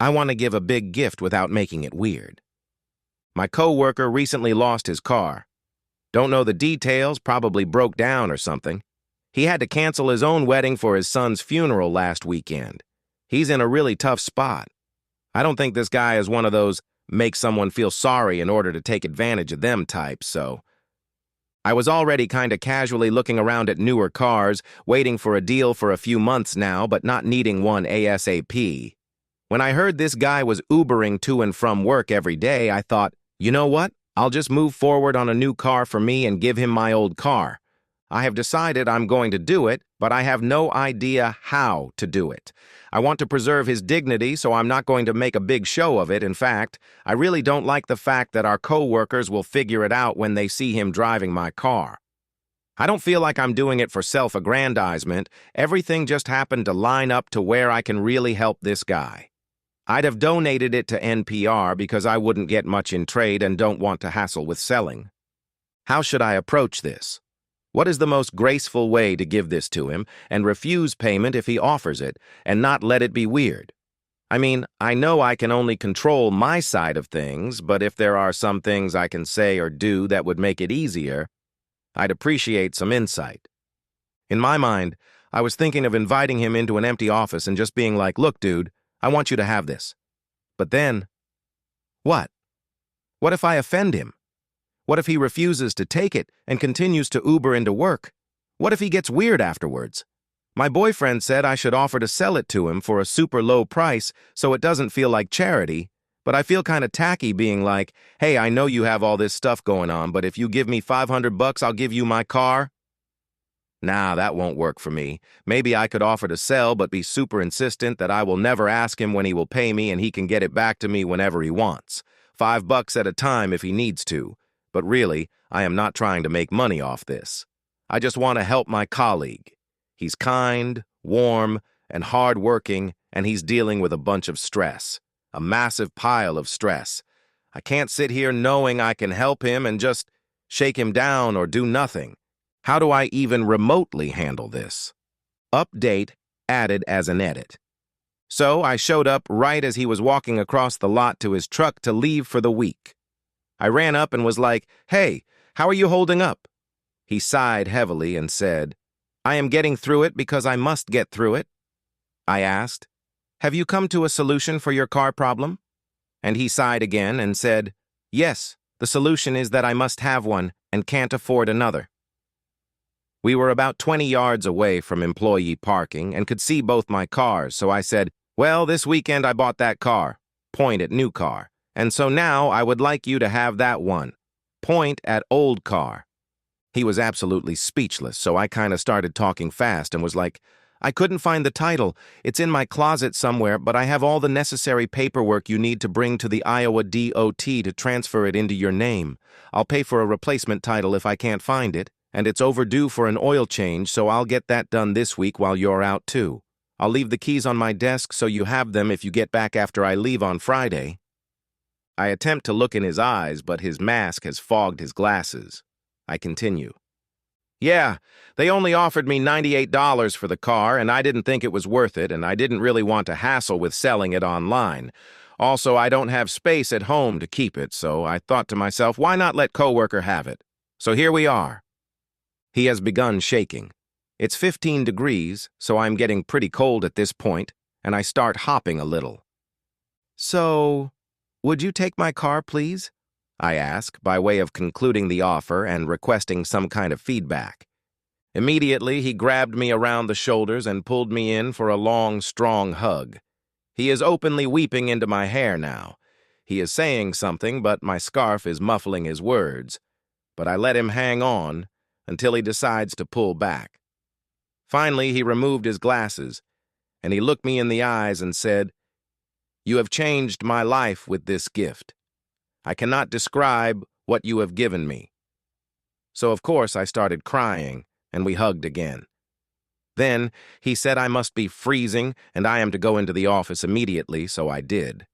I want to give a big gift without making it weird. My coworker recently lost his car. Don't know the details, probably broke down or something. He had to cancel his own wedding for his son's funeral last weekend. He's in a really tough spot. I don't think this guy is one of those make someone feel sorry in order to take advantage of them types, so I was already kind of casually looking around at newer cars, waiting for a deal for a few months now, but not needing one ASAP. When I heard this guy was Ubering to and from work every day, I thought, you know what? I'll just move forward on a new car for me and give him my old car. I have decided I'm going to do it, but I have no idea how to do it. I want to preserve his dignity, so I'm not going to make a big show of it. In fact, I really don't like the fact that our co-workers will figure it out when they see him driving my car. I don't feel like I'm doing it for self-aggrandizement. Everything just happened to line up to where I can really help this guy. I'd have donated it to NPR because I wouldn't get much in trade and don't want to hassle with selling. How should I approach this? What is the most graceful way to give this to him and refuse payment if he offers it and not let it be weird? I mean, I know I can only control my side of things, but if there are some things I can say or do that would make it easier, I'd appreciate some insight. In my mind, I was thinking of inviting him into an empty office and just being like, look, dude, I want you to have this. But then, what? What if I offend him? What if he refuses to take it and continues to Uber into work? What if he gets weird afterwards? My boyfriend said I should offer to sell it to him for a super low price so it doesn't feel like charity, but I feel kind of tacky being like, hey, I know you have all this stuff going on, but if you give me $500, I'll give you my car. Nah, that won't work for me. Maybe I could offer to sell but be super insistent that I will never ask him when he will pay me and he can get it back to me whenever he wants. $5 at a time if he needs to. But really, I am not trying to make money off this. I just want to help my colleague. He's kind, warm, and hard-working, and he's dealing with a bunch of stress. A massive pile of stress. I can't sit here knowing I can help him and just shake him down or do nothing. How do I even remotely handle this? Update added as an edit. So I showed up right as he was walking across the lot to his truck to leave for the week. I ran up and was like, hey, how are you holding up? He sighed heavily and said, I am getting through it because I must get through it. I asked, have you come to a solution for your car problem? And he sighed again and said, yes, the solution is that I must have one and can't afford another. We were about 20 yards away from employee parking and could see both my cars, so I said, well, this weekend I bought that car. Point at new car. And so now I would like you to have that one. Point at old car. He was absolutely speechless, so I kind of started talking fast and was like, I couldn't find the title. It's in my closet somewhere, but I have all the necessary paperwork you need to bring to the Iowa DOT to transfer it into your name. I'll pay for a replacement title if I can't find it, and it's overdue for an oil change, so I'll get that done this week while you're out too. I'll leave the keys on my desk so you have them if you get back after I leave on Friday. I attempt to look in his eyes, but his mask has fogged his glasses. I continue. Yeah, they only offered me $98 for the car, and I didn't think it was worth it, and I didn't really want to hassle with selling it online. Also, I don't have space at home to keep it, so I thought to myself, why not let Coworker have it? So here we are. He has begun shaking. It's 15 degrees, so I'm getting pretty cold at this point, and I start hopping a little. So, would you take my car, please? I ask, by way of concluding the offer and requesting some kind of feedback. Immediately, he grabbed me around the shoulders and pulled me in for a long, strong hug. He is openly weeping into my hair now. He is saying something, but my scarf is muffling his words. But I let him hang on until he decides to pull back. Finally, he removed his glasses, and he looked me in the eyes and said, You have changed my life with this gift. I cannot describe what you have given me. So, of course, I started crying, and we hugged again. Then, he said I must be freezing, and I am to go into the office immediately, so I did.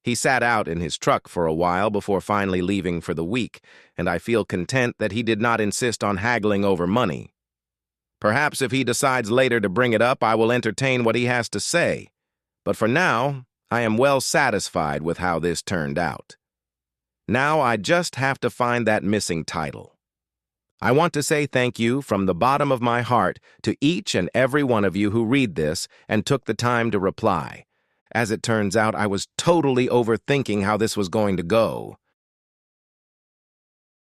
He sat out in his truck for a while before finally leaving for the week, and I feel content that he did not insist on haggling over money. Perhaps if he decides later to bring it up, I will entertain what he has to say. But for now, I am well satisfied with how this turned out. Now I just have to find that missing title. I want to say thank you from the bottom of my heart to each and every one of you who read this and took the time to reply. As it turns out, I was totally overthinking how this was going to go.